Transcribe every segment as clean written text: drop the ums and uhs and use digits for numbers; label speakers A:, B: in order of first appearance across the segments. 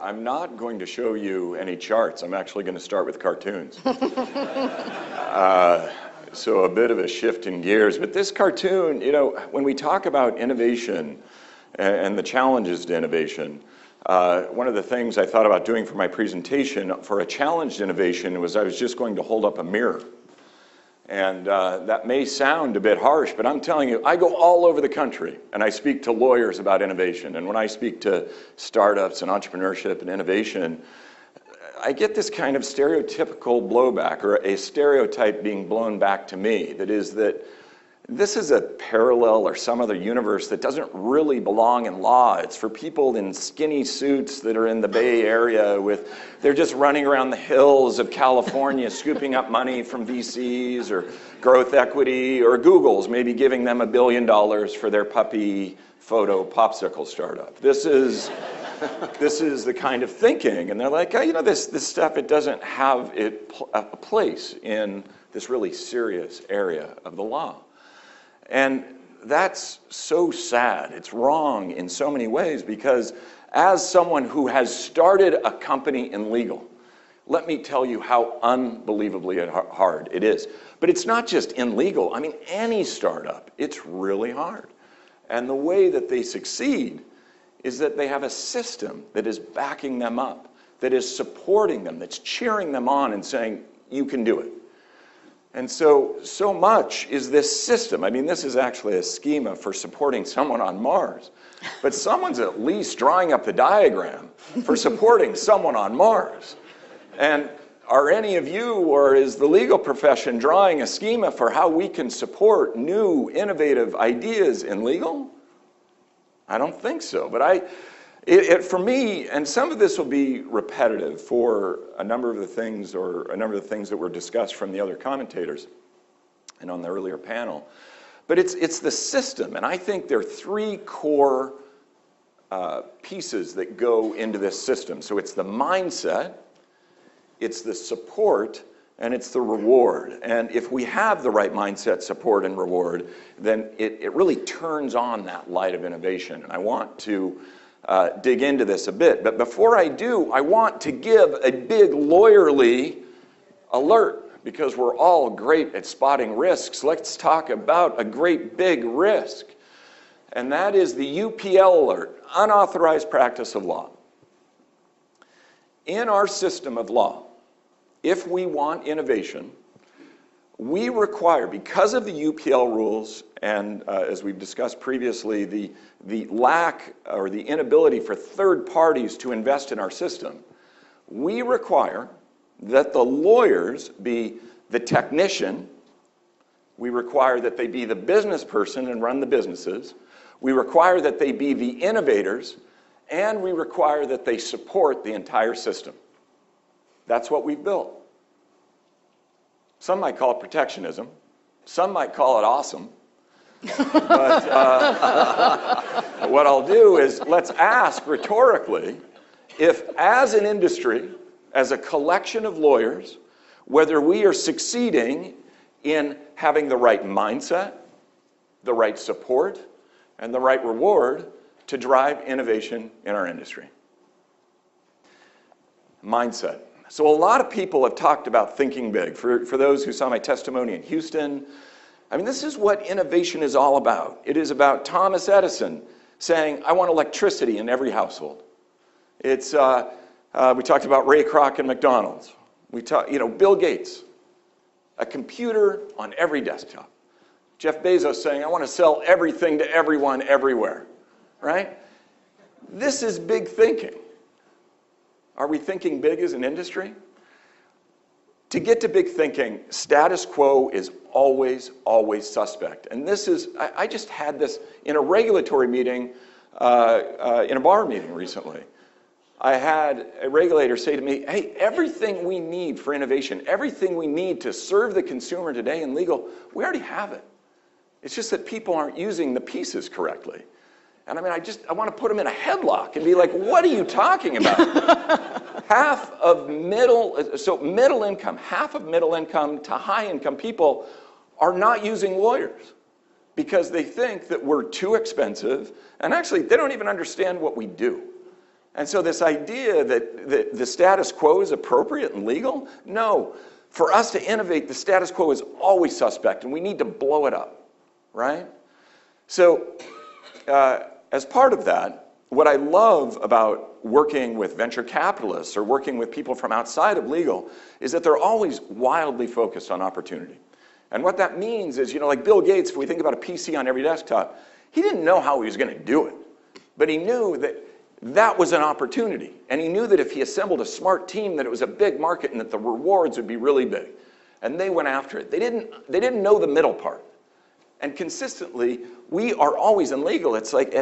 A: I'm not going to show you any charts. I'm actually going to start with cartoons. So a bit of a shift in gears. But this cartoon, you know, when we talk about innovation and the challenges to innovation, one of the things I thought about doing for my presentation for a challenged innovation was I was just going to hold up a mirror. And that may sound a bit harsh, but I'm telling you, I go all over the country and I speak to lawyers about innovation. And when I speak to startups and entrepreneurship and innovation, I get this kind of stereotypical blowback, or a stereotype being blown back to me, that is that this is a parallel or some other universe that doesn't really belong in law. It's for people in skinny suits that are in the Bay Area they're just running around the hills of California scooping up money from VCs or growth equity, or Google's maybe giving them $1 billion for their puppy photo popsicle startup. This is the kind of thinking. And they're like, oh, you know, this stuff, it doesn't have a place in this really serious area of the law. And that's so sad. It's wrong in so many ways, because as someone who has started a company in legal, let me tell you how unbelievably hard it is. But it's not just in legal. I mean, any startup, it's really hard. And the way that they succeed is that they have a system that is backing them up, that is supporting them, that's cheering them on and saying, you can do it. And so much is this system. I mean, this is actually a schema for supporting someone on Mars. But someone's at least drawing up the diagram for supporting someone on Mars. And are any of you, or is the legal profession drawing a schema for how we can support new, innovative ideas in legal? I don't think so. But for me, and some of this will be repetitive for a number of the things that were discussed from the other commentators and on the earlier panel, but it's the system. And I think there are three core pieces that go into this system. So it's the mindset, it's the support, and it's the reward. And if we have the right mindset, support, and reward, then it really turns on that light of innovation. And I want to dig into this a bit. But before I do, I want to give a big lawyerly alert, because we're all great at spotting risks. Let's talk about a great big risk. And that is the UPL alert, unauthorized practice of law. In our system of law, if we want innovation, we require, because of the UPL rules, and as we've discussed previously, the lack or the inability for third parties to invest in our system, we require that the lawyers be the technician, we require that they be the business person and run the businesses, we require that they be the innovators, and we require that they support the entire system. That's what we've built. Some might call it protectionism. Some might call it awesome. But what I'll do is let's ask rhetorically if, as an industry, as a collection of lawyers, whether we are succeeding in having the right mindset, the right support, and the right reward to drive innovation in our industry. Mindset. So a lot of people have talked about thinking big. For those who saw my testimony in Houston, I mean, this is what innovation is all about. It is about Thomas Edison saying, I want electricity in every household. It's, we talked about Ray Kroc and McDonald's. We talked, Bill Gates, a computer on every desktop. Jeff Bezos saying, I want to sell everything to everyone, everywhere, right? This is big thinking. Are we thinking big as an industry? To get to big thinking, status quo is always, always suspect. And this is, I just had this in a regulatory meeting, in a bar meeting recently. I had a regulator say to me, hey, everything we need for innovation, everything we need to serve the consumer today in legal, we already have it. It's just that people aren't using the pieces correctly. And I mean, I want to put them in a headlock and be like, what are you talking about? Half of middle income to high income people are not using lawyers because they think that we're too expensive. And actually, they don't even understand what we do. And so this idea that the status quo is appropriate and legal, no. For us to innovate, the status quo is always suspect, and we need to blow it up, right? So as part of that, what I love about working with venture capitalists or working with people from outside of legal is that they're always wildly focused on opportunity. And what that means is, like Bill Gates, if we think about a PC on every desktop, he didn't know how he was going to do it, but he knew that that was an opportunity. And he knew that if he assembled a smart team, that it was a big market and that the rewards would be really big. And they went after it. They didn't know the middle part. And consistently, we are always in legal. It's like,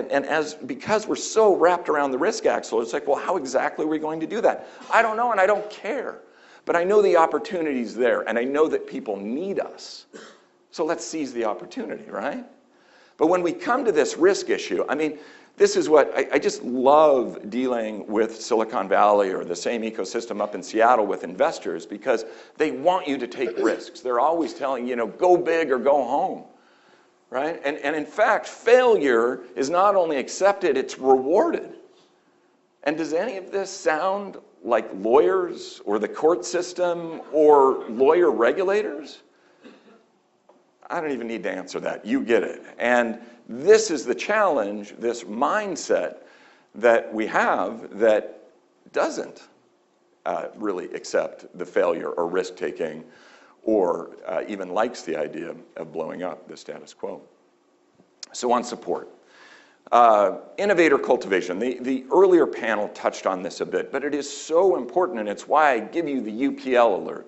A: because we're so wrapped around the risk axle, it's like, well, how exactly are we going to do that? I don't know, and I don't care. But I know the opportunity's there, and I know that people need us. So let's seize the opportunity, right? But when we come to this risk issue, this is what I just love dealing with Silicon Valley or the same ecosystem up in Seattle with investors, because they want you to take risks. They're always telling you, go big or go home, right? And in fact, failure is not only accepted, it's rewarded. And does any of this sound like lawyers or the court system or lawyer regulators? I don't even need to answer that. You get it. And this is the challenge, this mindset that we have that doesn't really accept the failure or risk-taking or even likes the idea of blowing up the status quo. So on support. Innovator cultivation. The earlier panel touched on this a bit, but it is so important, and it's why I give you the UPL alert.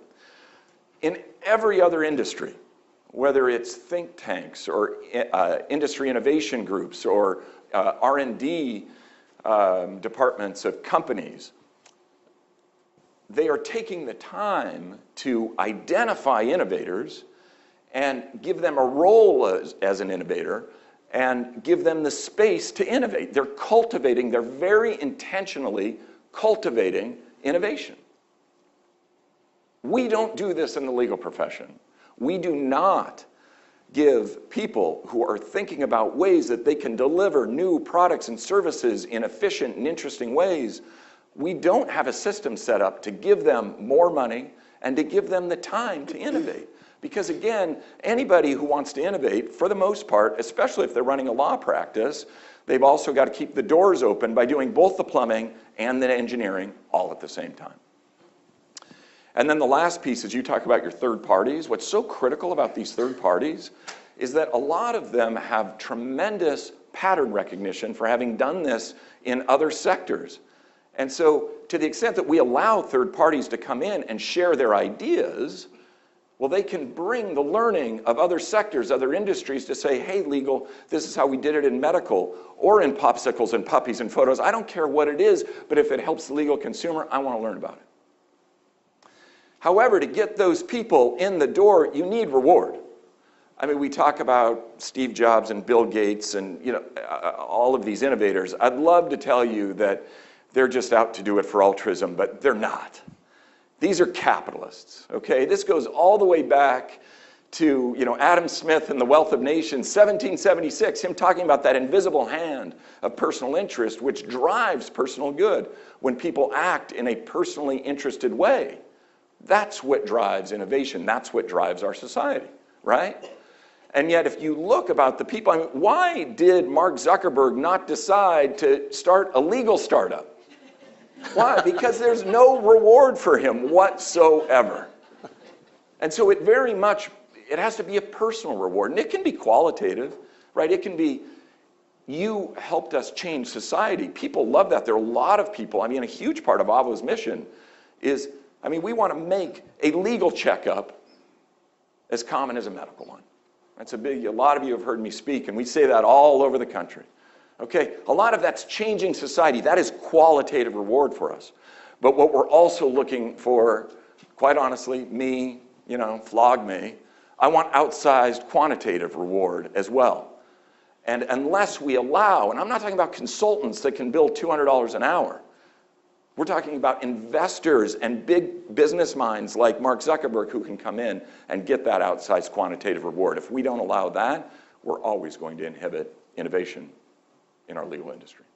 A: In every other industry, whether it's think tanks or industry innovation groups or R&D departments of companies, they are taking the time to identify innovators and give them a role as an innovator and give them the space to innovate. They're cultivating, they're very intentionally cultivating innovation. We don't do this in the legal profession. We do not give people who are thinking about ways that they can deliver new products and services in efficient and interesting ways, we don't have a system set up to give them more money and to give them the time to innovate. Because again, anybody who wants to innovate, for the most part, especially if they're running a law practice, they've also got to keep the doors open by doing both the plumbing and the engineering all at the same time. And then the last piece is you talk about your third parties. What's so critical about these third parties is that a lot of them have tremendous pattern recognition for having done this in other sectors. And so to the extent that we allow third parties to come in and share their ideas, well, they can bring the learning of other sectors, other industries to say, hey, legal, this is how we did it in medical or in popsicles and puppies and photos. I don't care what it is, but if it helps the legal consumer, I want to learn about it. However, to get those people in the door, you need reward. I mean, we talk about Steve Jobs and Bill Gates and all of these innovators. I'd love to tell you that they're just out to do it for altruism, but they're not. These are capitalists, okay? This goes all the way back to Adam Smith and The Wealth of Nations, 1776, him talking about that invisible hand of personal interest which drives personal good when people act in a personally interested way. That's what drives innovation. That's what drives our society, right? And yet, if you look about the people, why did Mark Zuckerberg not decide to start a legal startup? Why? Because there's no reward for him whatsoever. And so it has to be a personal reward. And it can be qualitative, right? It can be, you helped us change society. People love that. There are a lot of people, a huge part of AVO's mission is, we want to make a legal checkup as common as a medical one. That's a lot of you have heard me speak, and we say that all over the country. Okay, a lot of that's changing society. That is qualitative reward for us. But what we're also looking for, quite honestly, flog me, I want outsized quantitative reward as well. And unless we allow, and I'm not talking about consultants that can bill $200 an hour. We're talking about investors and big business minds like Mark Zuckerberg who can come in and get that outsized quantitative reward. If we don't allow that, we're always going to inhibit innovation in our legal industry.